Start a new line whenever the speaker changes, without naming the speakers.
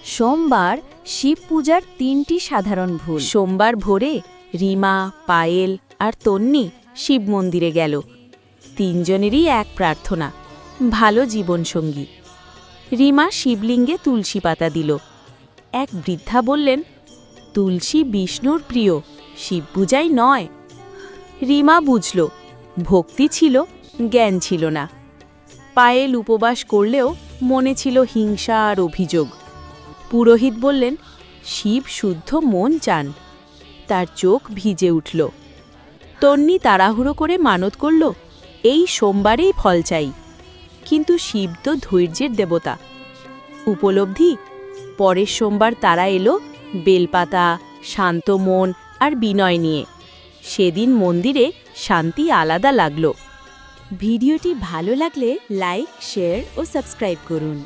সোমবার শিব পূজার ৩টি সাধারণ ভুল।
সোমবার ভোরে রিমা, পায়েল আর তন্নি শিব মন্দিরে গেল। তিনজনেরই এক প্রার্থনা, ভালো জীবনসঙ্গী। রিমা শিবলিঙ্গে তুলসী পাতা দিল। এক বৃদ্ধা বললেন, তুলসী বিষ্ণুর প্রিয়, শিব পূজায় নয়। রিমা বুঝল, ভক্তি ছিল, জ্ঞান ছিল না। পায়েল উপবাস করলেও মনে ছিল হিংসা আর অভিযোগ। পুরোহিত বললেন, শিব শুদ্ধ মন চান। তার চোখ ভিজে উঠল। তন্নি তাড়াহুড়ো করে মানত করল, এই সোমবারেই ফল চাই। কিন্তু শিব তো ধৈর্যের দেবতা। উপলব্ধি, পরের সোমবার তারা এলো বেলপাতা, শান্ত মন আর বিনয় নিয়ে। সেদিন মন্দিরে শান্তি আলাদা লাগলো।
ভিডিওটি ভালো লাগলে লাইক, শেয়ার ও সাবস্ক্রাইব করুন।